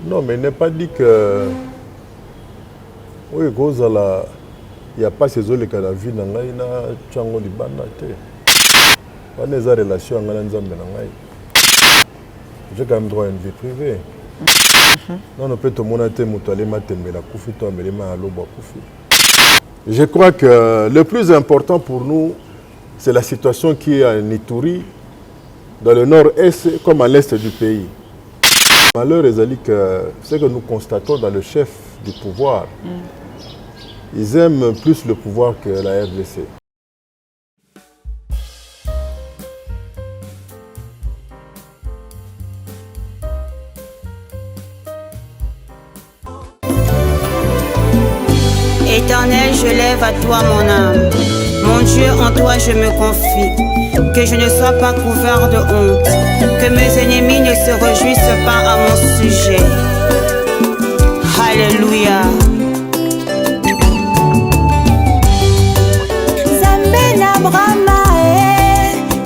Non, mais il n'est pas dit que... Oui, il n'y a pas ces autres qui ont la vie, il y a des relations j'ai quand même droit à une vie privée. Non, peut tout le monde Je crois que le plus important pour nous, c'est la situation qui est à Nitouri, dans le nord-est comme à l'est du pays. Malheur est que ce que nous constatons dans le chef du pouvoir, ils aiment plus le pouvoir que la RDC. Éternel, je lève à toi mon âme. Mon Dieu, en toi je me confie. Que je ne sois pas couvert de honte. Que mes ennemis ne se réjouissent pas à mon sujet. Alléluia. Zambena Brahma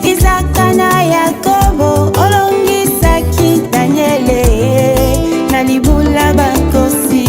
Isakana Yakobo Olongisaki Daniele Nalibula Bakosi.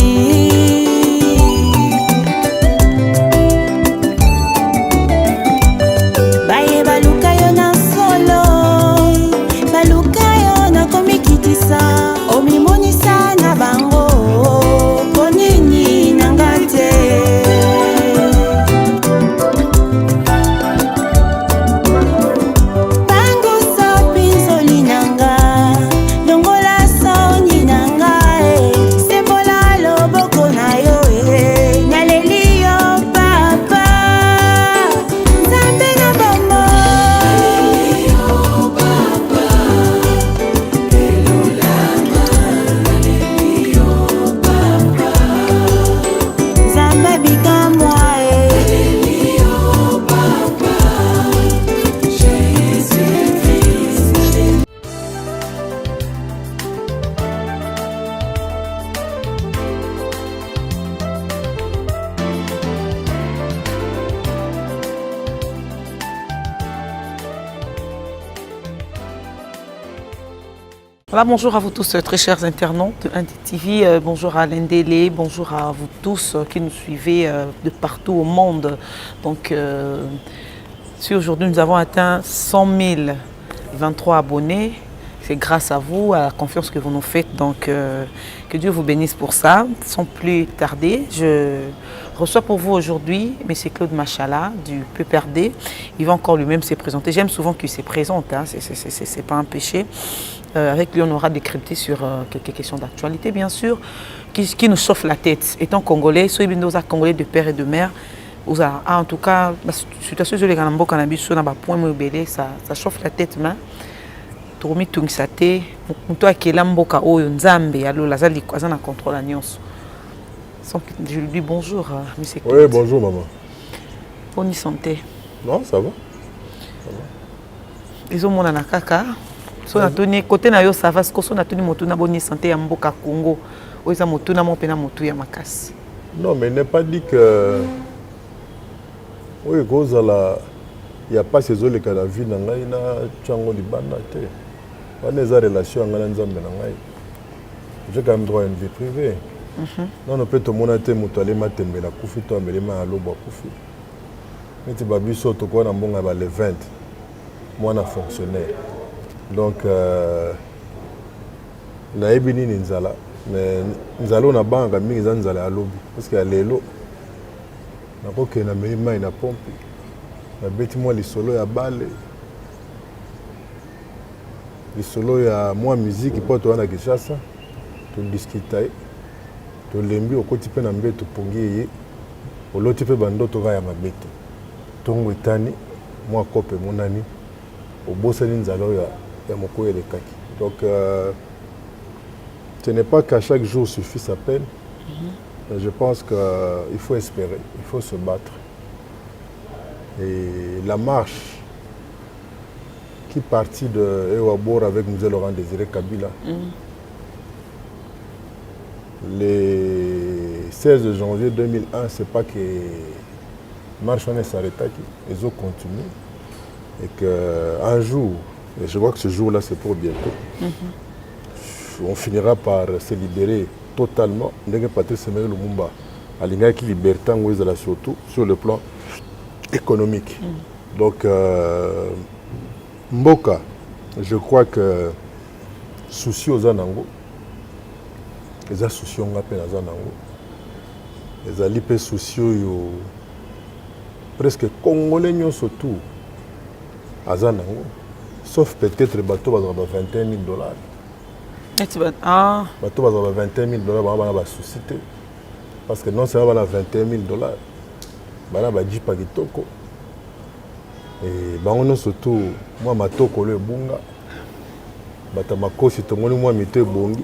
Voilà, bonjour à vous tous, très chers internautes de NDTV, bonjour à Lendele, bonjour à vous tous qui nous suivez de partout au monde. Donc, si aujourd'hui nous avons atteint 100 023 abonnés, c'est grâce à vous, à la confiance que vous nous faites. Donc, que Dieu vous bénisse pour ça. Sans plus tarder, je reçois pour vous aujourd'hui M. Claude Machala du PPRD. Il va encore lui-même se présenter. J'aime souvent qu'il se présente, hein. C'est pas un péché. Avec lui, on aura décrypté sur quelques questions d'actualité, bien sûr, qui nous chauffe la tête. Étant congolais, ceux qui sont congolais de père et de mère, en tout cas, la situation sur les Ganambo cannabis, sur ça chauffe la tête, mais Tourmi Tungsate, Moutoua Kelamboka, Oyo Nzambe, alors la Zali Kwazana contrôle l'agneau. Je lui dis bonjour, M. Claude. Oui, bonjour, maman. Bonne santé. Non, ça va. Ils ont mon anakaka. So natoni côté na yo ça va, so natoni moto na bonne santé ya mboka Congo. Oza moto na mo pena moto ya makasi. Non, mais il n'est pas dit que oui, il n'y a pas ces autres qui ont la vie dans la chango di banate. Pas des relations avec les Nzambe na ngai. J'ai quand même droit à une vie privée. Non, on peut tout le monde être mutualé matembe la kufi to amele ma aloba kufi. Neti babiso to ko na mbonga ba le 20. Moi na fonctionnaire. Donc, nayebi nini nzala, mais nzala na banka mingi za nzala alobi parce que lelo nakoke na meli mai na pompe na beti moi lisolo ya bale lisolo ya moi musique po to wana Kinshasa to discuter to lembi okoti pe na mbeto pongi ye oloti pe bandoto ga ya mabeto tongo etani moi kope monani obosani nzala ya donc, ce n'est pas qu'à chaque jour suffit sa peine. Je pense qu'il faut espérer, il faut se battre. Et la marche qui partit de Ewabor avec M. Laurent Désiré Kabila, le 16 janvier 2001, c'est pas que la marche s'arrêta, ils ont continué. Et qu'un jour, et je crois que ce jour-là, c'est pour bientôt. on finira par se libérer totalement. Ndenge Patrice Emery Lumumba alingaki liberté ngo ezala surtout sur le plan économique. Donc Mboka, je crois que souci aux anango, les associations ngape na zanango, les alipes sociaux yo presque congolais surtout à zanango, sauf peut-être bateau bazaba 21 000 $. Bateau bazaba 21 000 $, bana ba société parce que non seulement bana 21 000 $, bana ba jipa kitoko. Et bango surtout moi matoko le bunga bata makosi to moni moi mité bongi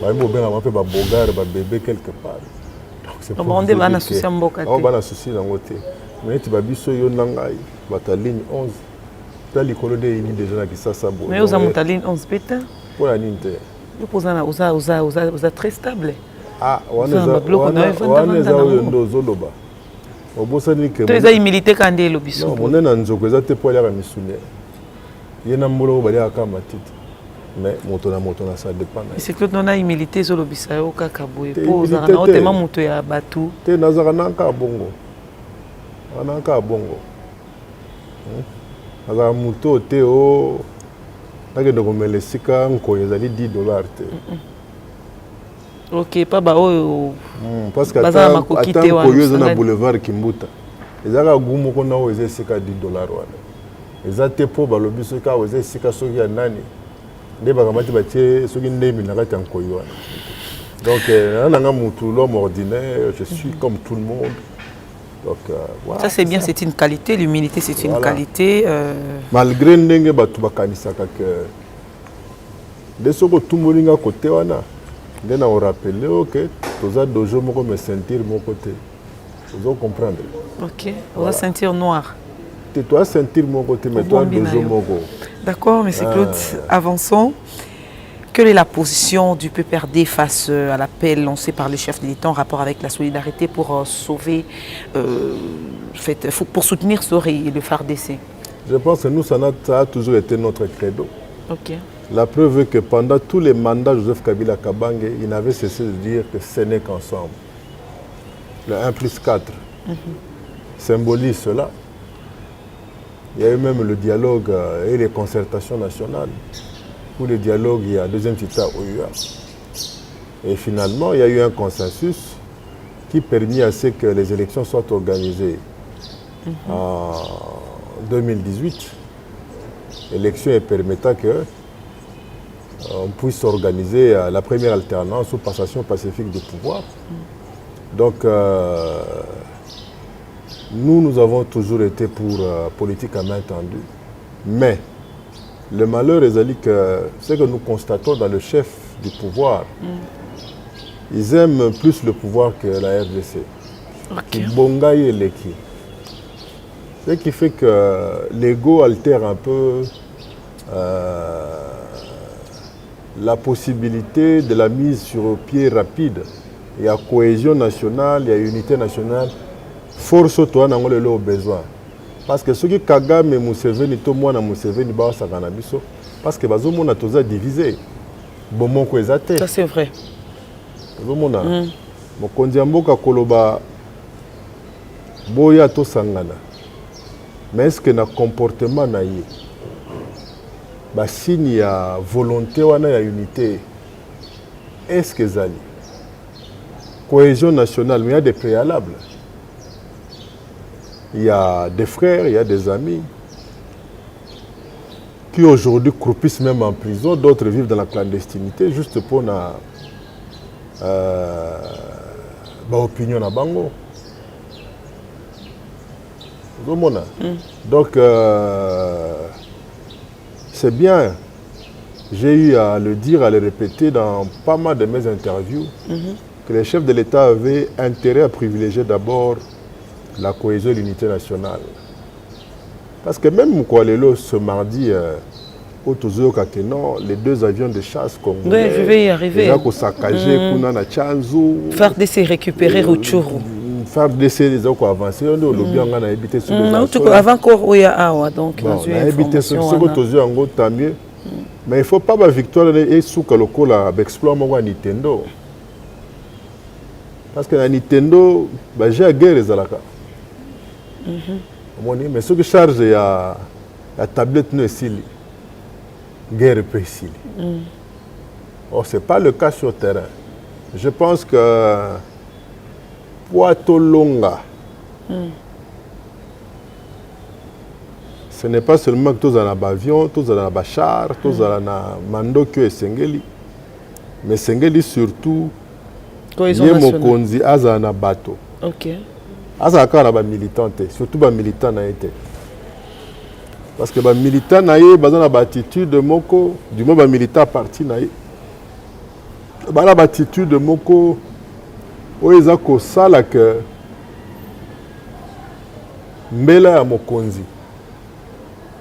ba mo benga ma pe ba bogare ba bébé quelque part. Donc c'est pour on bana souci mboka te. Bana souci nango te. Mais tu ba biso yo nangai bata ligne 11. Ta likolo de ini déjà na kisasa bo. Mais aux amonta ligne 11 beta. Pour la ligne te. Yo posana oza très stable. Ah, on est ndo zoloba. Obosani ke. To eza humilité kande lo biso. Non, on est na nzoko eza te po ya ka misune. Yena mbolo bali aka matiti. Mais moto na ça dépend. C'est que non a humilité zo lo bisa yo kaka boye. Poza na otema moto ya batu. Te nazaka nanka bongo. Ananka bongo. Azaka moto te o nake ndoko mele sika nko ezali $10 te. Ok, pas ba oyo. Parce que attends koyo na boulevard Kimbuta. Ezaka gumo ko na o ezali sika $10 wana. Ezate po balobi soka o ezali sika soki ya nani. Nde bakamati batie soki ndemi na kati nkoyo wana. Donc nanga mutu l'homme ordinaire, je suis comme tout le monde. Donc voilà. Ça c'est bien, c'est une qualité, l'humilité c'est une qualité. Malgré ndenge batu bakanisaka que de soko tumolinga côté wana. Ndena on rappelle OK, toza dojo moko me sentir mon côté. Vous comprendre. OK, on va sentir noir. Tu dois sentir mon côté mais toi dojo moko. D'accord, mais c'est Claude, avançons. Quelle est la position du PPRD face à l'appel lancé par le chef de l'État en rapport avec la solidarité pour sauver, pour soutenir Sori et le FARDC? Je pense que nous, ça a toujours été notre credo. Ok. La preuve est que pendant tous les mandats de Joseph Kabila Kabange, il n'avait cessé de dire que ce n'est qu'ensemble. Le 1+4 symbolise cela. Il y a eu même le dialogue et les concertations nationales. Pour le dialogue, il y a deuxième titre OUA. Et finalement, il y a eu un consensus qui permet à ce que les élections soient organisées en 2018. Élections permettant que on puisse organiser la première alternance ou passation pacifique du pouvoir. Donc, nous avons toujours été pour politique à main tendue. Mais le malheur est que ce que nous constatons dans le chef du pouvoir, ils aiment plus le pouvoir que la RDC. Okay. Bongaï et Leki. Ce qui fait que l'ego altère un peu la possibilité de la mise sur pied rapide. Il y a cohésion nationale, il y a unité nationale. Force toi n'a pas le besoin. Parce que ceux qui Kagame et Museveni, tout le monde a Museveni, parce que les gens sont divisés. Ça c'est vrai. Mais est-ce que le comportement na ye ba signe ya volonté wana ya unité est-ce que zali cohésion nationale, mais il y a des préalables. Il y a des frères, il y a des amis qui aujourd'hui croupissent même en prison, d'autres vivent dans la clandestinité juste pour na opinion na bango. Donc c'est bien. J'ai eu à le dire, à le répéter dans pas mal de mes interviews, que les chefs de l'État avaient intérêt à privilégier d'abord la cohésion et l'unité nationale. Parce que même ce mardi, les deux avions de chasse congolais, oui, je vais y arriver. Faire des récupérer Rutshuru. Faire des avancer, on a évité ce avant qu'on y a donc évité ce que tant mieux. Mais il ne faut pas la victoire et souka lokola exploit moi Nintendo. Parce que la Nintendo, j'ai la guerre ezalaka. Mais ce que charge la tablette ne sili. Guerre peut sili. Or c'est pas le cas sur le terrain. Je pense que Poato Longa. Ce n'est pas seulement que tous en avion, tous en char, tous en mando que Sengeli, mais Sengeli surtout, cohésion nationale. Mokonzi azana bato. Ok. Azaka na ba militant, surtout ba militant na été. Parce que ba militant na yé bazana ba attitude moko, du moins ba militant parti na yé. Ba la attitude moko oeza ko sala que mbela ya mokonzi.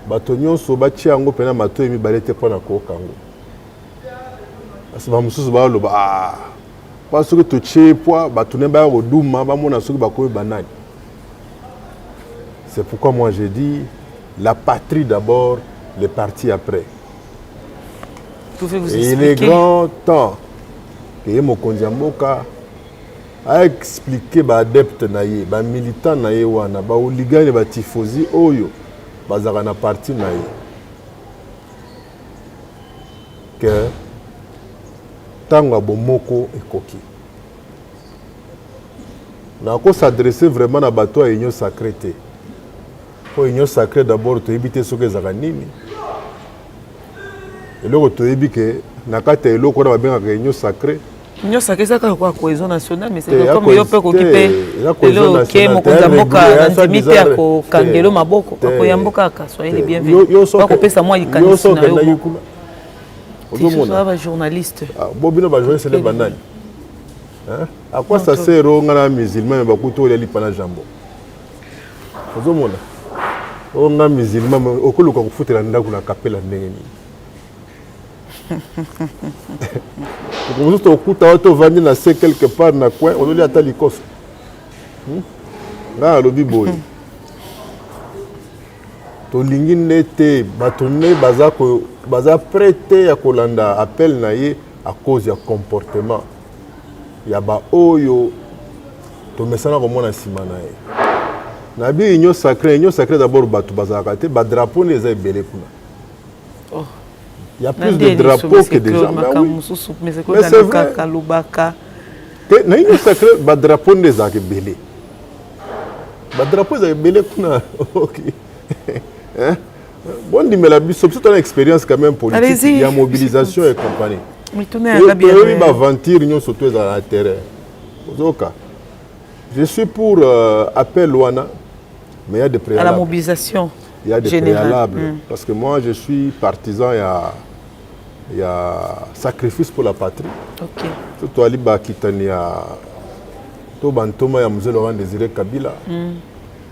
Bato nyonso batia yango pena mato emi balete pona ko kango. Parce ba mususu ba loba parce que tu tché poa bato ne ba roduma ba mona soki ba ko banani. C'est pourquoi moi j'ai dit la patrie d'abord, les partis après. Pouvez-vous Et expliquer? il est grand temps que mokonzi mboka a expliqué ba adepte na ye, ba militant na ye wana, ba hooligan ba tifosi oyo. Bazara na parti na ye que tango bomoko ekoki na ko s'adresser vraiment na bato à union sacrée te po union sacrée d'abord to éviter ce que zaka nini eloko to yebi que na kata eloko na babenga ka union sacrée. Union sacrée ça quoi cohésion nationale mais c'est Eh, comme yo peut occuper le ke mokonza mboka ndimite ya ko kangelo maboko ko yamboka ka soyez bienvenue pas couper ça moi ikanisi na yo ozomona ba journaliste bobino ba journaliste le banani hein à quoi ça sert au ngana musulman ba kuto le lipana jambo ozomona o ngana musulman okoluka kufutela ndaku na kapela ndenge ni Vous êtes au coup de vendre na se quelque part na coin, on doit attendre l'icos. Là, le biboy. To lingine te batone baza prêté à kolanda appel na ye à cause du comportement. Ya ba oyo to mesana ko mona sima na ye. Na bi union sacrée d'abord batu baza kate ba drapeau les a belé kuna. Oh. Il y a plus de drapeaux que de gens. Mais c'est quoi c'est vrai. Naïno sacré, ba drapeau des a belé. Ba drapeau des a belé kuna. OK. Hein? Bon dit mais la biso c'est une expérience quand même politique, il y a mobilisation et compagnie. Mais tourner à la bien. Il va aventure nous surtout dans la terre. Ozoka. Je suis pour appel Luana mais il y a des préalables. À la mobilisation. Il y a des préalables parce que moi je suis partisan il y a sacrifice pour la patrie. OK. Surtout Ali Bakitania to bantoma ya Mzee Laurent Désiré Kabila.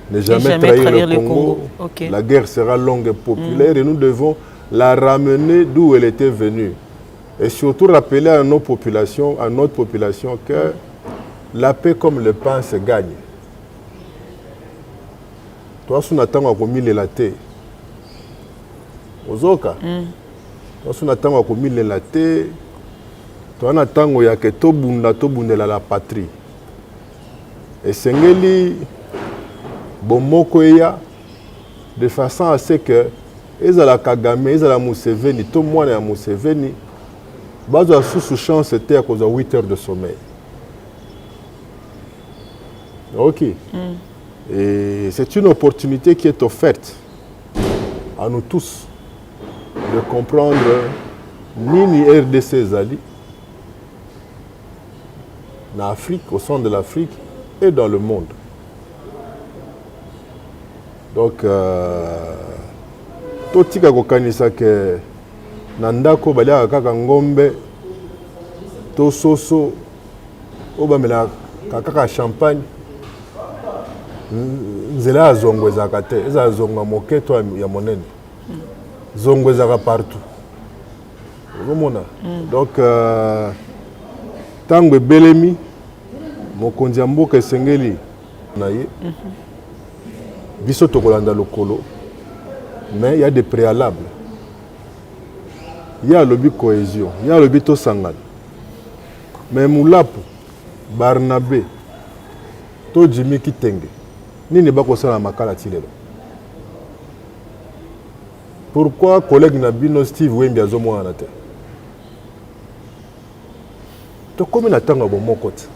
Ne jamais trahir le Congo. Okay. La guerre sera longue et populaire et nous devons la ramener d'où elle était venue. Et surtout rappeler à notre population que la paix comme le pain se gagne. Toi, si on attend à communier la thé, Ozoka, toi, si on attend à communier la thé, toi, on attend à que tout bunda la patrie. Et Sengeli, Bomoko Eya, de façon à ce que, Ezala Kagame, Ezala Museveni, tout le monde est à Museveni, Bazo a sous chance, c'était à cause de 8 heures de sommeil. Ok. Et c'est une opportunité qui est offerte à nous tous de comprendre ni RDC Zali, en Afrique, au centre de l'Afrique et dans le monde. Donc, totika kokanisa ke nandako balia kaka ngombe to soso obamela kaka champagne nzela zongo ezaka te eza zongo moke to ya monene zongo ezaka partout omona donc tango ebelemi mokonzi ya mboka esengeli na ye biso tokolanda lokolo mais il y a des préalables il y a lobby cohésion, il y a lobby Tosangana. Mais Moulapo, Barnabé, to Jimmy Kitenge, ni ne pas ça la makala tilelo. Pourquoi collègue Nabino Steve Wembi azomo anate? To comme na tanga bo mokote.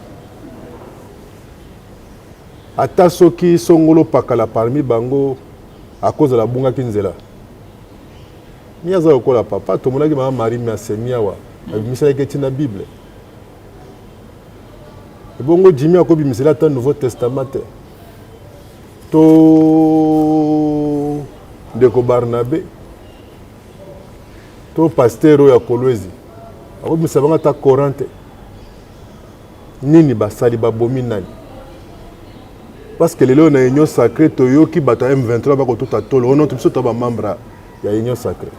Ata soki songolo pakala parmi bango à cause de la bunga kinzela. Ni aza okola papa to monaki mama Marie Masemia wa misala ke tina Bible. Et bongo Jimmy akobi misala ta Nouveau Testament. To Ndeko Barnabé to pasteur ya Kolwezi akobi misala ta Corinthe. Nini basali babomi nani? Parce que les gens ont une union sacrée, Toyo qui bat M23 bako tout à tolo. On a tout ça ba membre ya union sacrée.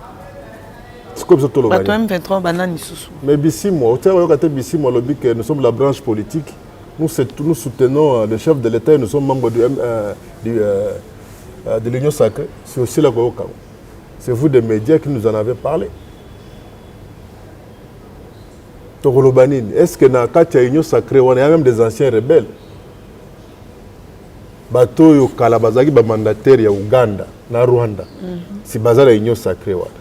C'est comme ça tolo. Bat M23 banani susu. Mais Bissimo, tu vois quand Bissimo lobby que nous sommes la branche politique, nous soutenons le chef de l'État et nous sommes membres de l'union sacrée. C'est aussi la Goka. C'est vous des médias qui nous en avez parlé. Est-ce que dans l'union sacrée, on a même des anciens rebelles? Bato yo kalabazaki ba mandataire ya Uganda na Rwanda. Si bazala union sacrée wana.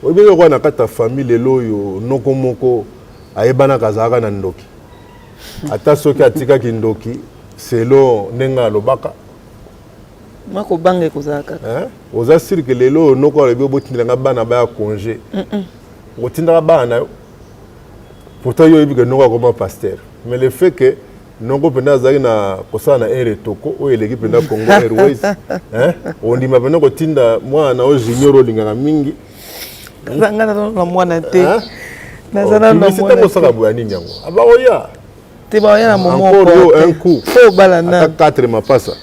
Obibe kwa na kata famille loyo noko moko ayebana kazaka na ndoki. Ata soki atika ki ndoki selo nenga lobaka. Mako bange kozaka. Oza sirke lelo noko alebe botinga bana ba congé. Botinga bana yo. Pourtant yo ibiga noko comme pasteur. Mais le fait que nous avons un retoko ou l'équipe de Congo Airways, on dit maintenant que tinda moi na junior lingana mingi. Zanga na mwana te. Na zana na mwana. C'est ça boya ninyango. Aba oya. Te ba oya na momo un coup. Fo balana. 4 mapasa.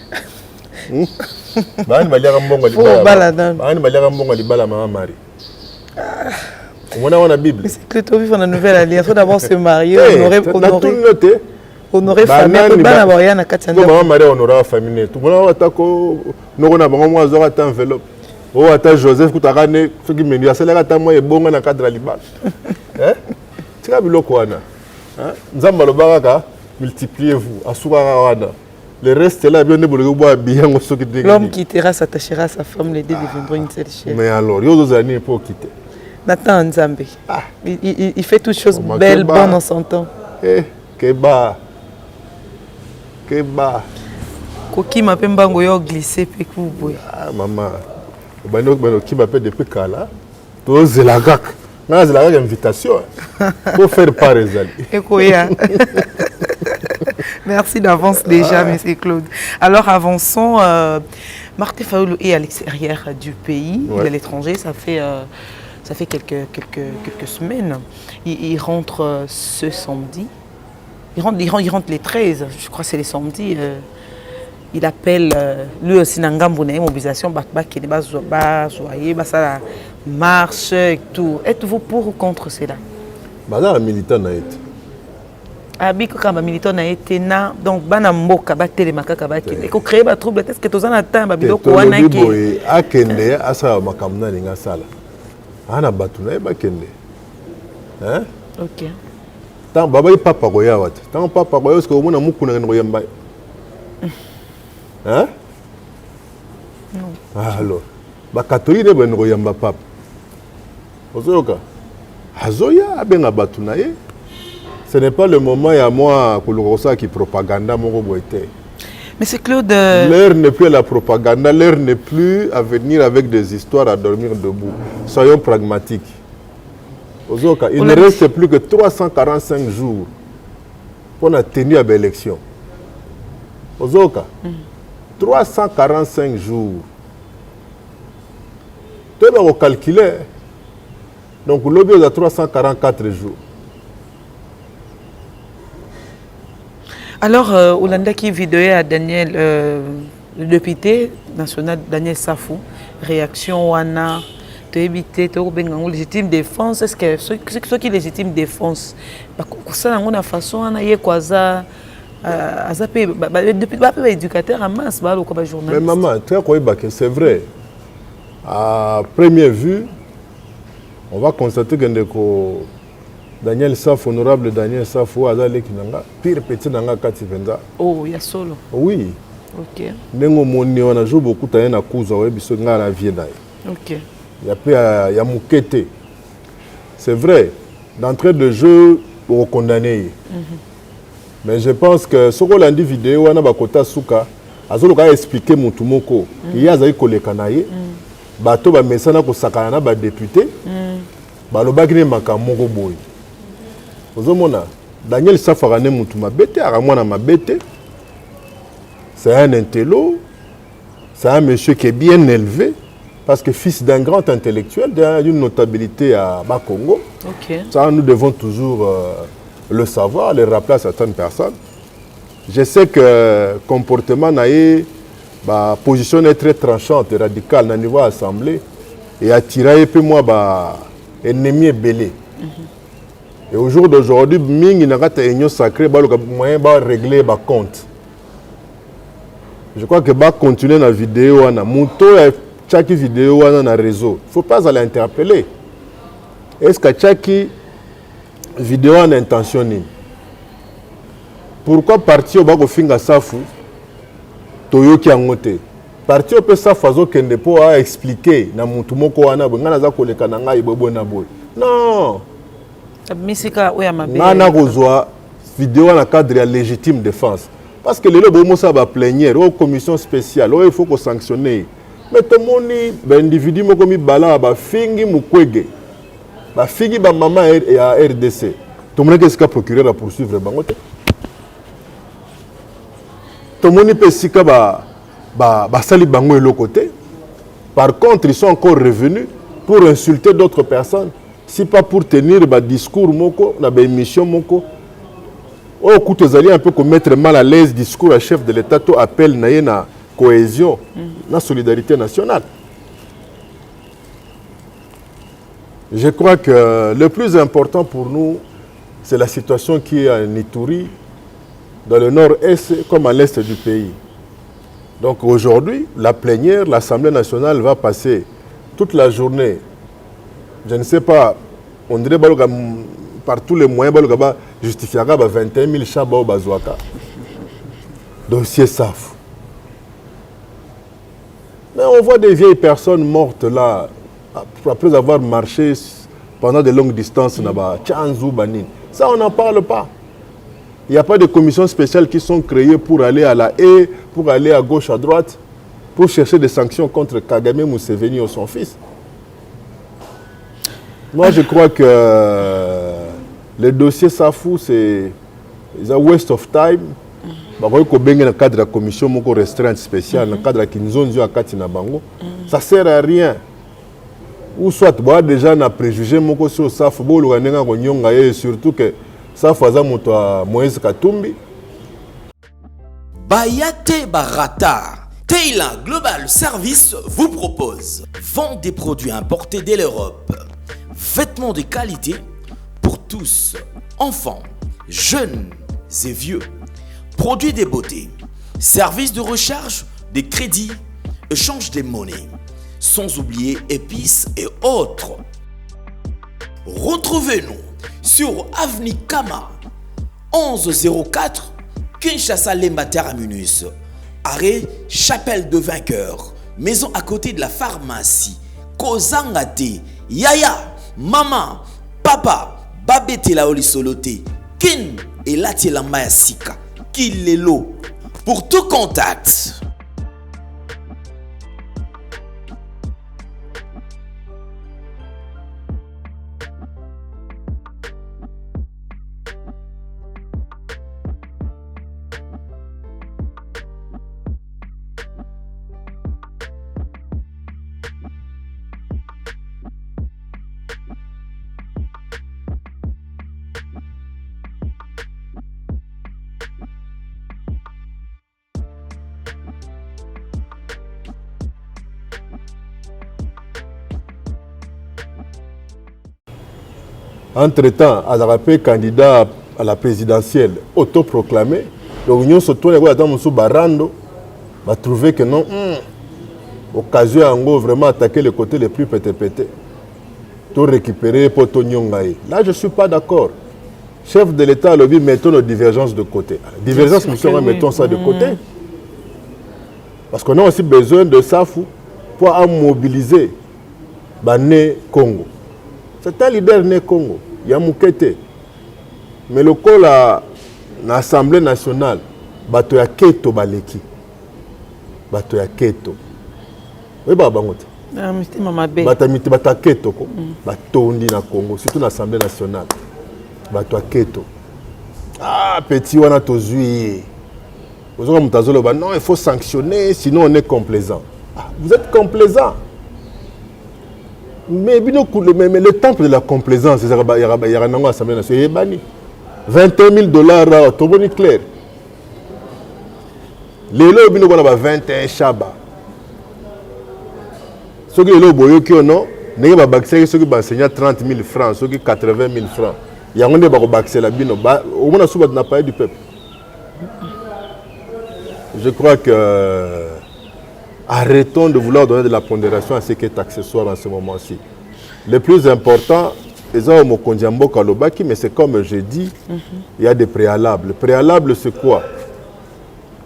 Bani baliaka mbongo libala. Fo balana. Bani baliaka mbongo libala mama Marie. On a la Bible. C'est que tu vis dans la nouvelle alliance. Il faut d'abord se marier, honorer famille. Maman Marie honorer famille. Tout le monde a nous avons enveloppe. Oh, attends Joseph, tu as gagné. Ce qui me dit, c'est là que tu as bon dans le cadre de la Libane. Tu as vu le quoi na? Nous avons multipliez-vous. Le reste là, bien bien. L'homme quittera, s'attachera à sa femme, les deux deviendront une seule chair. Mais alors, il y a d'autres années pour quitter. Nathan Nzambe. Il fait toutes choses belles, bonnes en son temps. Keba. Keba. Koki mapemba ngoyo glissé pe kuboy. Ah maman. Bano qui m'appelle depuis Kala. To zelagak. Na zelagak invitation. Pour faire part les alliés. Ekoya. Merci d'avance déjà, monsieur Claude. Alors avançons. Martin Fayulu est à l'extérieur du pays, de l'étranger. Ça fait quelques semaines. Il rentre ce samedi. Il rentre les 13, je crois que c'est les samedis. Il appelle lui aussi Nangambo na mobilisation qui est la marche et tout. Êtes-vous pour ou contre cela? Madame militant na été. Abiko kama militant na été na donc bana mboka ba telemaka ka ba kende. Ko créer ba trouble est-ce que tozana temps ba biloko wana ki akende asa makamna ninga sala. Ana batuna ba kende. Hein? OK. Tant baba papa ko ya wat. Tant papa ko est-ce que omona mukuna ngo yamba. Hein? Non. Alors, ba catholique ben ngo yamba papa. Ozoyoka. Azoya abenga batuna ye. Ce n'est pas le moment à moi qui propaganda mon boité. Mais c'est Claude. L'heure n'est plus à la propagande, l'heure n'est plus à venir avec des histoires à dormir debout. Soyons pragmatiques. Ozoka, il ne reste plus que 345 jours pour la tenue à l'élection. Ozoka, 345 jours. Tu vas calculer. Donc, l'objet est à 344 jours. Alors, Olanda qui vidéo à Daniel, le député national Daniel Safou, réaction wana, éviter, légitime défense, est-ce que ceux qui légitime défense, ça n'a façon on a quoi ça, depuis éducateur à masse, comme journaliste. Mais maman, c'est vrai. À première vue, on va constater que Daniel Saf, honorable Daniel Saf, pire petit nanga kati venza. Oh, il y a solo. Oui. Ok. Nengo moni on a joué beaucoup de temps à cause de biso ngara viena. Ok. Il y a mukete. C'est vrai, d'entrée de jeu pour condamner. Mais je pense que ce qu'on a dit vidéo on a bakota suka azoloka expliquer mutu moko il y a zai koleka naye. Bato ba mesana ko sakana na ba député. Balobaki ne makamoko boy. Ozomona Daniel Safara ne mutu mabete aramwana mabete. C'est un intello, c'est un monsieur qui est bien élevé, parce que fils d'un grand intellectuel, d'une notabilité à Bas-Congo. Okay. Ça, nous devons toujours le savoir, le rappeler à certaines personnes. Je sais que le comportement naïe, la position est très tranchante et radicale au niveau de l'Assemblée, et attirer un peu moi, ennemi belé. Et au jour d'aujourd'hui, il n'y a pas de sacré, il y a moyen de régler les comptes. Je crois que va continuer la vidéo, chaque vidéo dans le réseau. Il ne faut pas aller interpeller. Est-ce que chaque vidéo a une intention? Pourquoi partir au bas finga safu toyo ki angote? Partir au safu azo kende po a expliquer na mutu moko wana ngana za koleka na ngai bobo na boy. Non. Misika oya mabe. Ngana kozwa vidéo na cadre ya légitime défense. Parce que les gens sont en plénière, aux commissions spéciales, il faut qu'on sanctionne. Mais tout le monde, les individus qui ont bala, ils fingi mukwege, ils fingi ba maman et à RDC. Tout le monde est procureur à poursuivre bangote. Tout le monde peut sika ba sali bango de côté. Par contre, ils sont encore revenus pour insulter d'autres personnes, si pas pour tenir ba discours moko, na ba émission moko. Oh, écoute, vous allez un peu mettre mal à l'aise discours à chef de l'État, tout appel na cohésion, na solidarité nationale. Je crois que le plus important pour nous, c'est la situation qui est à Ituri, dans le nord-est comme à l'est du pays. Donc aujourd'hui, la plénière, l'Assemblée nationale va passer toute la journée. Je ne sais pas, on dirait par tous les moyens, il justifiera 21 000 chats au Bazouaka. Dossier SAF. Mais on voit des vieilles personnes mortes là, après avoir marché pendant de longues distances. Ça, on n'en parle pas. Il n'y a pas de commissions spéciales qui sont créées pour aller à la haie, pour aller à gauche, à droite, pour chercher des sanctions contre Kagame Museveni ou son fils. Moi, je crois que le dossier Safou, c'est un waste of time. Dans le cadre de la commission restreinte spéciale, dans le cadre de ça ne sert à rien. Ou soit, déjà, on a préjugé sur Safou, et surtout que Safou a Moïse Katumbi. Bayate Barata. Taylor Global Service vous propose vente des produits importés de l'Europe. Vêtements de qualité pour tous, enfants, jeunes et vieux. Produits de beauté, services de recharge, de crédit, échange de monnaie, sans oublier épices et autres. Retrouvez-nous sur Avenue Kama, 1104, Kinshasa Lemba Terminus, arrêt Chapelle de Vainqueur, maison à côté de la pharmacie, Kozangate, Yaya, Maman, Papa, Babete la Olisolote, Kin et Latiela Maya Sika, Kilelo. Pour tout contact. Entre-temps, Azarapé, candidat à la présidentielle autoproclamé, l'Union se tourne à Barando, va trouver que non, occasion en gros vraiment attaquer les côtés les plus pété. Tout récupérer pour tout nyongaï. Là, je ne suis pas d'accord. Chef de l'État, lobby, mettons nos divergences de côté. Divergences, nous mettons ça de côté. Parce qu'on a aussi besoin de ça pour mobiliser Bané Congo. C'est un leader né Congo. Il y a Moukete. Mais le col à l'Assemblée nationale, bato ya Keto baleki. Bato ya Keto. Oui, babangote. Batamiti bata Keto ko. Batondi na Congo, surtout l'Assemblée nationale. Bato ya Keto. Ah, petit wana tozui. Non, il faut sanctionner, sinon on est complaisant. Ah, vous êtes complaisant. Mais le temple de la complaisance, il y a un assemblée nationale. 21 000 $, tout le monde clair. Les lots, il y a 21 chaba. Ceux qui ont non, il y a ceux qui ont 30 000 francs, ceux qui ont 80 000 francs. Il y a un qui au moins n'a pas du peuple. Je crois que arrêtons de vouloir donner de la pondération à ce qui est accessoire en ce moment-ci. Le plus important, mais c'est comme je dis, il y a des préalables. Le préalable, c'est quoi?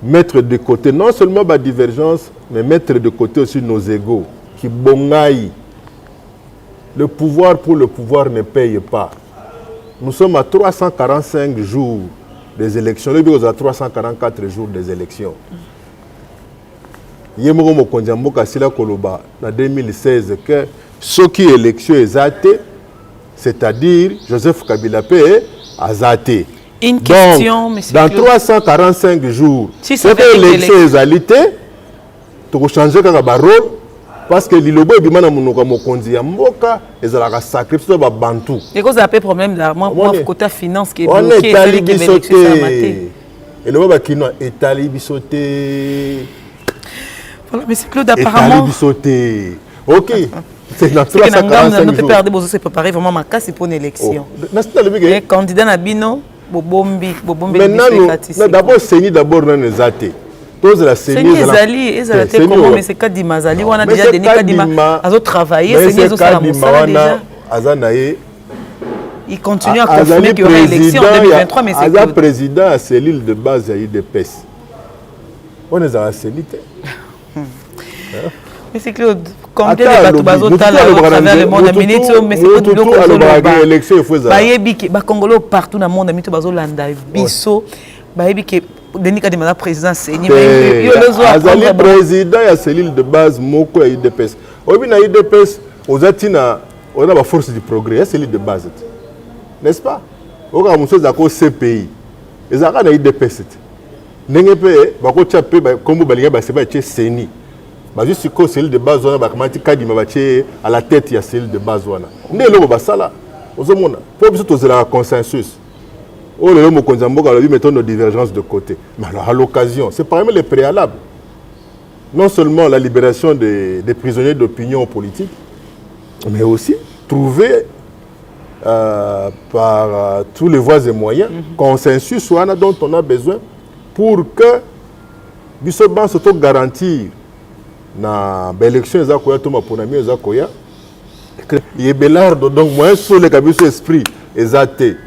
Mettre de côté non seulement ma divergence, mais mettre de côté aussi nos égos. Qui bongaï. Le pouvoir pour le pouvoir ne paye pas. Nous sommes à 345 jours des élections. Le bureau a 344 jours des élections. Yemoro Mokondiambo Kassila Koloba, en 2016, que ce qui est élection est athée, c'est-à-dire Joseph Kabila P. a zaté. Une question, donc, dans 345 jours, si cette élection est alité, tu peux changer le rôle. Parce que l'Ilobo est bien dans Mokondi Yamboka, et ça a sacrifié sur le Bantu. Et cause a problème là, moi côté finance qui est bloqué. On est talibé sauté. Et le Baba Kino est talibé sauté. Voilà, mais c'est Claude apparemment. Talibé sauté. Ok. C'est dans 345 jours. Notre père de Bozo s'est préparé vraiment ma casse pour une élection. Les candidats Nabino, Bobombi. Maintenant, d'abord, c'est d'abord dans les athées. C'est Ezali, mais c'est Kadima Zali, on a déjà donné Kadima à travailler, c'est déjà. Il continue à confirmer qu'il y aura élection en 2023, mais c'est le président à cellule de base à UDPS. On est à la cellule. Mais c'est Claude, combien de bateaux bazotas là à travers le monde, mais c'est pas tout le monde. Congolais partout dans le monde, bazolanda biso, bayebi Denis Kadima président Seni Azali président ya cellule de base moko ya IDPS. Obi na IDPS ozatina on a la force du progrès, cellule de base. N'est-ce pas? Oka muso za ko CPI. Ezaka na IDPS. Ndenge pe bako chape kombo balinga ba seba che Seni. Ba juste ko cellule de base wana ba kamati Kadima ba che à la tête ya cellule de base wana. Ndelo ba sala. Ozomona. Pour biso tozela consensus. Oh, le Mokondiambo a lui mettons nos divergences de côté. Mais alors, à l'occasion, c'est parmi les préalables. Non seulement la libération des prisonniers d'opinion politique, mais aussi trouver par tous les voies et moyens consensus soit dont on a besoin pour que Bissoban se garantir na l'élection Ezakoya Thomas Ponami Ezakoya que Yebelardo donc moi sur le cabinet esprit Ezaté.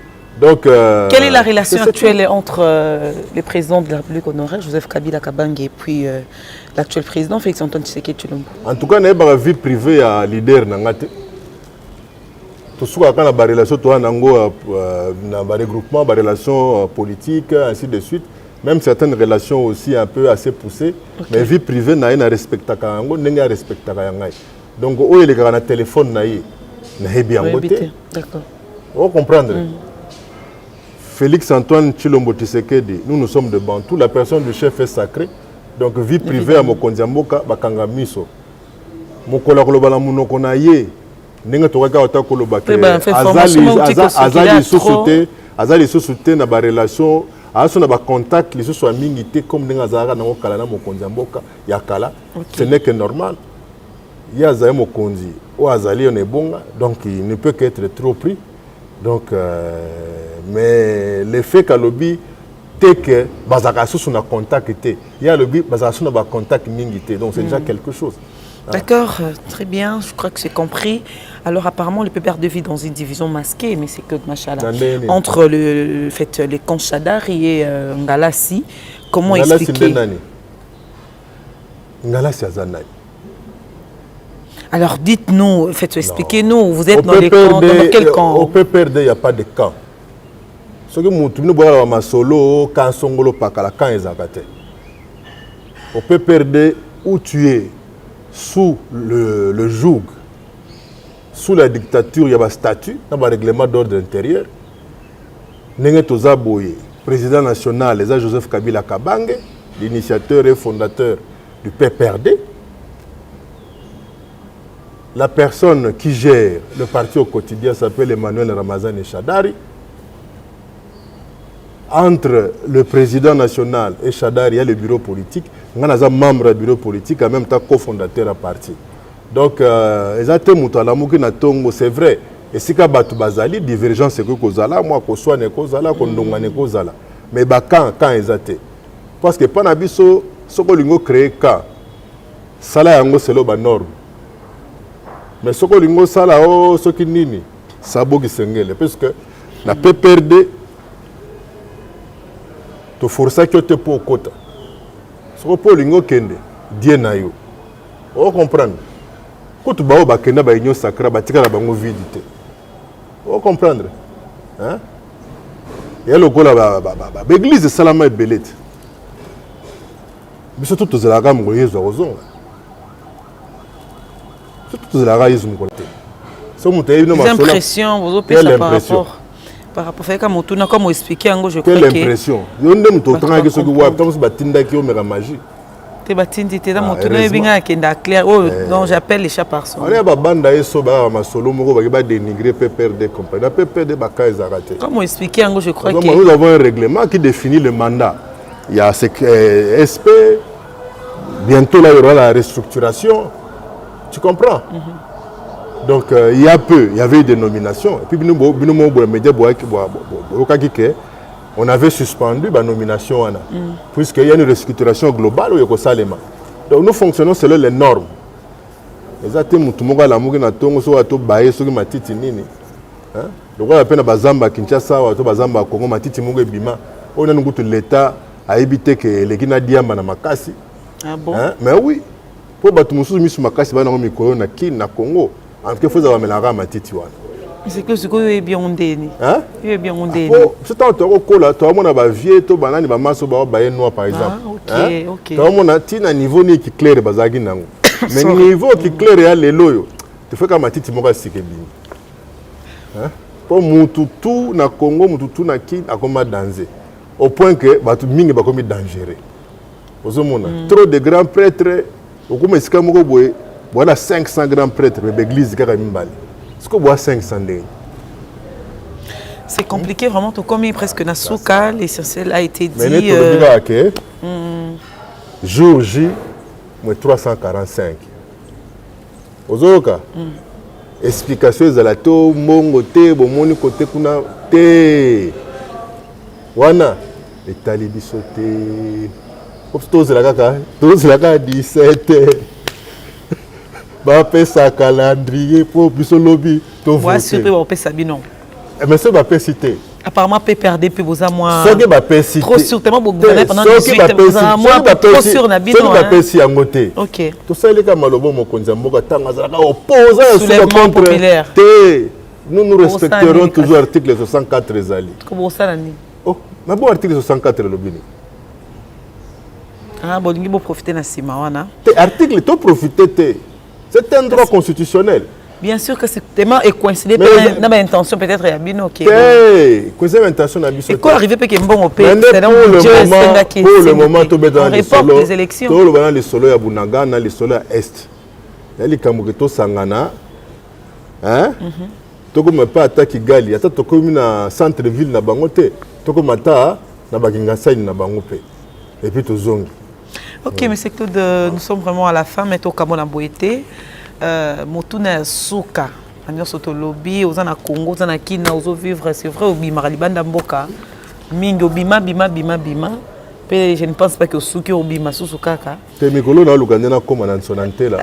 Donc, quelle est la relation actuelle entre le président de la République honorée, Joseph Kabila Kabange, et puis l'actuel président, Félix Antoine Tshisekedi Tshilombo? En tout cas, il y a une vie privée à leader. Tout ce qui a une relation avec les regroupements, des relations politiques, ainsi de suite. Même certaines relations aussi un peu assez poussées. Okay. Mais vie privée, il y a une respect. Donc, il y a un téléphone, il y a bien. D'accord. Vous comprenez? Félix Antoine Tshilombo Tshisekedi, nous sommes de Bantou, la personne du chef est sacrée. Donc vie privée à Mokondiamboka, bakanga miso. Mokola koloba na munoko na ye, ndenge toka ota koloba ke azali sosute na ba relation, aso na ba contact les so mingi te comme ndenge azara na kala na Mokondiamboka ya kala. Ce n'est que normal. Il y a Zaye Mokonzi, ou azali on est bon, donc il ne peut qu'être trop pris. Donc mais le fait que lobby c'est que bazaka sous na contact était il y a lobby bazaka sous na contact mingi était donc c'est déjà quelque chose D'accord, très bien, je crois que c'est compris. Alors apparemment, le PPRD vit dans une division masquée, mais c'est que machallah. Entre les Conchadari et Ngalassi, comment expliquer? Ngalassi Azanai. Alors dites-nous, expliquez-nous, vous êtes dans les camps, dans quel camp? Au PPRD, il n'y a pas de camp. Ce que nous avons dit, solo, quand Songolo Pakala, quand Ezakate. Au PPRD, où tu es sous le joug, sous la dictature, il y a un statut, il y a un règlement d'ordre intérieur. Nenga Boye, président national, les Joseph Kabila Kabange, l'initiateur et fondateur du PPRD. La personne qui gère le parti au quotidien s'appelle Emmanuel Ramazani Chadari. Entre le président national et Chadari, il y a le bureau politique. Il y a un membre du bureau politique, en même temps cofondateur à parti. Donc, c'est vrai. Et si vous avez divergence, c'est que vous avez moi, que soit nekozala, nekozala. Mais quand ils ont parce que pas nabiso, ce que vous créé quand ça c'est la norme. Mais ce que vous avez ce qui nini, ça bogi sengele parce que la PPRD to força que te pour kota. Ce que pour lingo kende, die na yo. On comprendre. Quand tu vas au bakena ba union sacrée, ba tika la bango vidité. On comprendre. Hein? Et le gola l'église de Salama et Belette. Mais surtout tous les gars m'ont eu raison. Surtout tous les gars ils ont côté. Des impressions, vous opérez ça par rapport à comme tout comme expliquer en gros je crois que. Quelle impression? Yo ndem to tanga que ce que wa tant ba tinda ki o mera magie. Te batindi te da moto na binga kenda clair oh donc j'appelle les chats par son. On est ba banda eso ba masolo moko ba dénigrer PPRD compagnie. La PPRD ba ka ezarate. Comment expliquer en gros je crois que nous avons un règlement qui définit le mandat. Il y a SP bientôt là il y aura la restructuration. Tu comprends? Donc il y a peu, il y avait eu des nominations. Et puis on avait suspendu la nomination puisqu'il y a une restructuration globale où il y a Salema. Donc nous fonctionnons selon les normes. Exactement, tout le monde a l'amour na tongo so ato baye so ki matiti nini. Hein? Donc on appelle bazamba Kinshasa ou bazamba Congo matiti mungo bima. On a nous l'État a évité que les Guinéens diamba na makasi. Ah bon? Hein? Mais oui. Pour battre musu misu makasi ba na mikolo na Kin na Congo. En tout cas, il faut avoir matiti wana. C'est que ce que est bien ondéni. Hein? Il est bien ondéni. C'est un toko kola, toi mon aba vieux, to banani ba maso ba ba noir par exemple. Ah, OK, OK. Toi mon tina niveau ni qui clair bazagi nango. Mais niveau qui clair ya lelo yo. Tu fais comme matiti moka sikebini. Hein? Pour mututu na Congo, mututu na Kin akoma danger. Au point que batu mingi ba komi dangereux. Ozomona trop de grands prêtres, okoma esika moko boye. Voilà 500 grands prêtres, mais l'église qui a mis mal. Est-ce que vous avez 500 dégâts? C'est compliqué vraiment, tout comme presque Nasuka, l'essentiel a été dit. Mais jour J, 345. Ozoka. Explication de la to, mongo te, bomoni côté kuna te. Wana, les talibis sauté. Tous la kaka 17. Va faire sa calendrier pour plus lobby. Voici que vous ça non. Mais c'est va citer. Apparemment PPRD puis vous a moi. Ce que va citer. Trop sûrement vous gouvernez pendant 18 ans. Moi trop sûr na bino. Ce que va pesi angoté. OK. Tout ça les kamalobo mokonza mboka tanga zaka opposant soulèvement populaire. Nous respecterons toujours l'article 64 Zali. Comment ça nani? Oh, mais bon article 64 lobini. Ah bon, vous profiter na sima wana. Article to profiter. C'est un droit constitutionnel. Bien sûr que ce thème est coïncidé dans l'intention peut-être à Bino. Coïncidé l'intention à Bino. Et quoi arriver que bon au pays. Pour le moment, tout est dans les solos. Les élections. Tout le dans les solos à Bunaga, dans les solos à Est. Il y a les Kamuketo Sangana. Hein? Tout comme pas attaquer Gali. Attends, tout comme dans centre-ville na Bangote. Tout comme attaquer na Bakingasai na Bangope. Et puis tout zongi. Ok, mais c'est que nous sommes vraiment à la fin, mais au Cameroun, Boété, Motuna Souka, Agnon Soto Lobby, aux Anna Congo, aux Anna Kina, aux vivre, c'est vrai, au Bima, Ralibanda Mboka, Mingo, Bima, je ne pense pas que Souki au Bima, Sousukaka. T'es Mikolo dans l'Ougandena comme un ansonante là.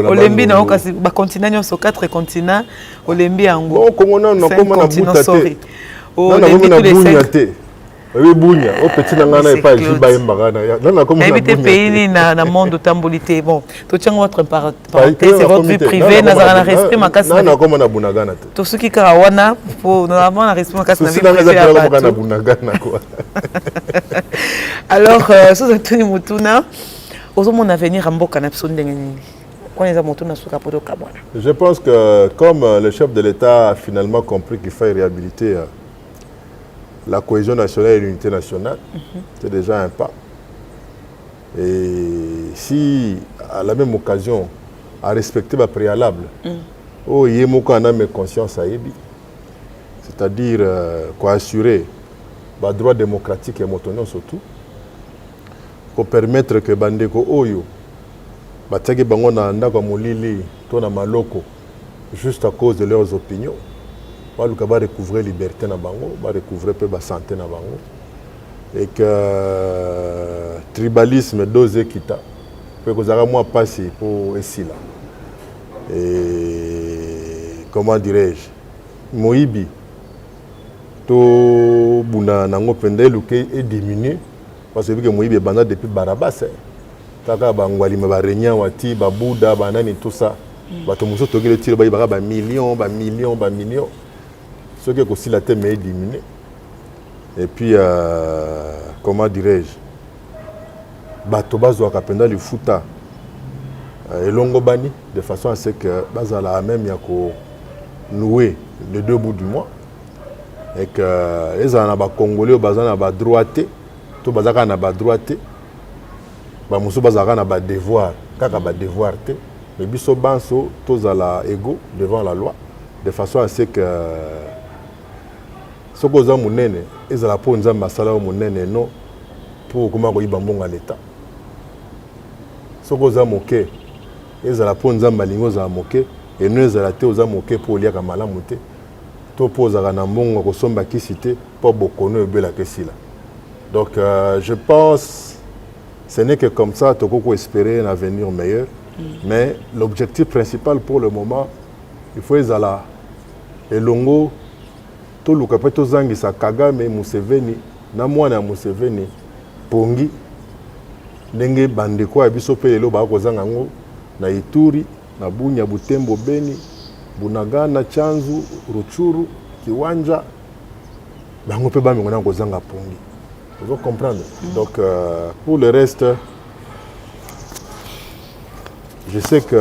Olembi na okasi ba continent sur 4 continents Olembi yango. Bon Congo na koma na buta te. Olembi tous les 5. Oui bunya o petit na ngana pas jiba embagana. Na koma na bunya. Pays na monde tambolité bon. To tianga votre parenthèse c'est votre vie privée na zana respect makasi. Na koma na bunagana te. To suki ka wana pour normalement na respect makasi na vie privée. Alors sous Anthony Mutuna mon avenir en Mboka na biso ndenge nini? Je pense que comme le chef de l'État a finalement compris qu'il fallait réhabiliter la cohésion nationale et l'unité nationale, c'est déjà un pas. Et si à la même occasion, à respecter le préalable, il y a une conscience à Ebi, c'est-à-dire assurer le droit démocratique et autonome surtout, pour permettre que Bandeko Oyo, bataki bango na ndako molili to na maloko juste à cause de leurs opinions baluka ba recouvrer liberté na bango ba recouvrer pe ba santé na bango et que tribalisme dose kita pe kozaka moi passer pour esila et comment dirais-je moibi to buna nango pendelu ke est diminué parce que moibi banda depuis Barabas Taka bangwali ma barenya wati babuda banani tout ça bato muso tokele tire ba millions ce que aussi la thème est diminué et puis comment dirais-je bato bazo akapenda le futa elongo bani de façon à ce que bazala même yako nouer les 2 bouts du mois et que les ana ba congolais bazana ba droité to bazaka na ba droité bamusu bazaka na ba devoir kaka ba devoir te mais biso banso tozala égaux devant la loi de façon à ce que soko za munene ezala po nzamba sala munene non pour comment koyiba mbonga l'état soko za moke ezala po nzamba lingo za moke et nous ezala te oza moke pour liaka malamu te to pozaka na mbonga ko somba kisite po bokono ebela kesila donc je pense ce n'est que comme ça que tu peux espérer un avenir meilleur. Mais l'objectif principal pour le moment, il faut aller à Elongo, tout le capé to zangi sa Kagame Museveni, na mwana Museveni, Pongi, ndenge bandeko ya biso pe lelo ba ko zanga ngo na Ituri, na Bunya, Butembo, Beni, Bunagana, Chanzu, Ruchuru, Kiwanja, bango pe ba ngona ko zanga Pongi. Vous comprendre. Donc, pour le reste, je sais que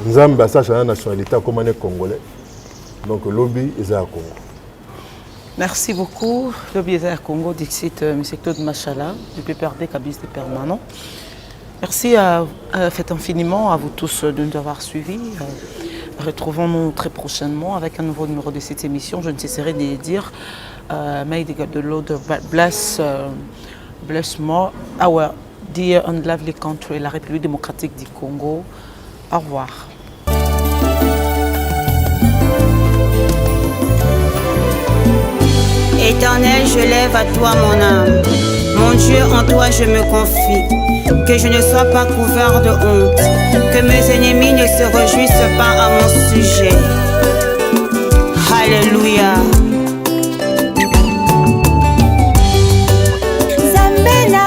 Nzamba sache la nationalité comme on est congolais. Donc, le lobby est à Congo. Merci beaucoup. Le lobby est à Congo, dixit M. Claude Machala, du PPRD Cabis de Permanent. Merci fait infiniment à vous tous de nous avoir suivis. Retrouvons-nous très prochainement avec un nouveau numéro de cette émission. Je ne cesserai de dire. May the Lord bless more our dear and lovely country, la République démocratique du Congo. Au revoir. Éternel, je lève à toi mon âme. Mon Dieu, en toi je me confie. Que je ne sois pas couvert de honte. Que mes ennemis ne se réjouissent pas à mon sujet. Alléluia.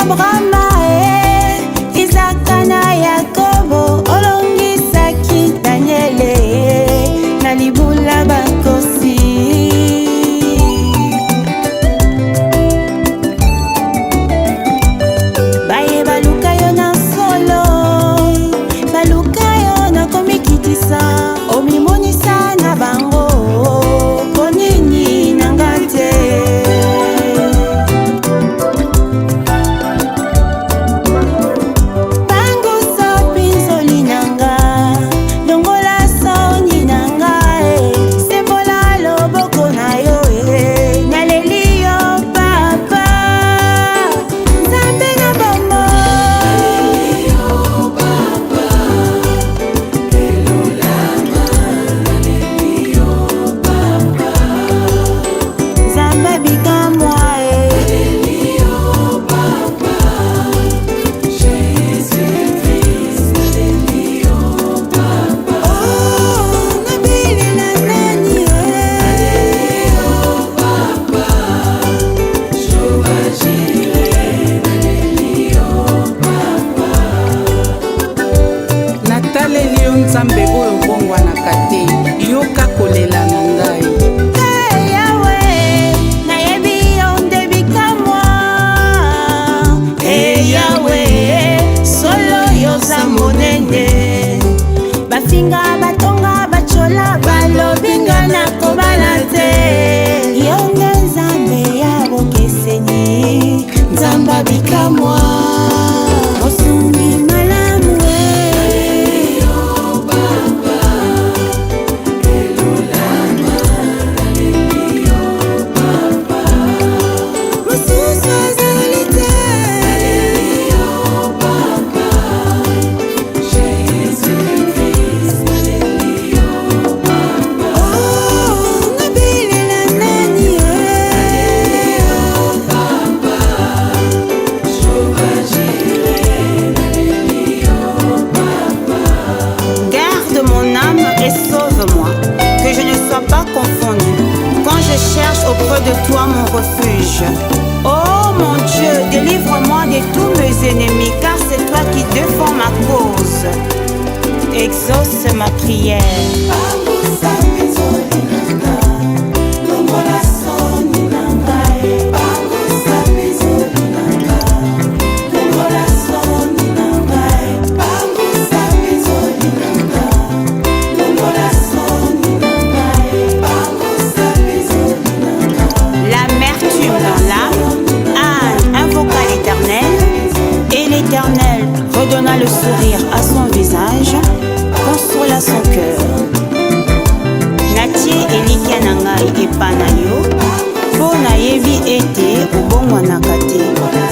Brahma, Isaac na Yakobo, olongisaki Daniele, na libula bakosi. Baye baluka yo na solo, baluka yo na komikitisa, omimonisa de toi mon refuge. Oh mon Dieu, délivre-moi de tous mes ennemis, car c'est toi qui défends ma cause. Exauce ma prière. L'amertume dans l'âme, Anne invoqua l'Éternel, et l'Éternel redonna le sourire à son visage, consola son cœur. Natie elikya na ngai epa na yo, mpo nayebi ete obongwanaka te.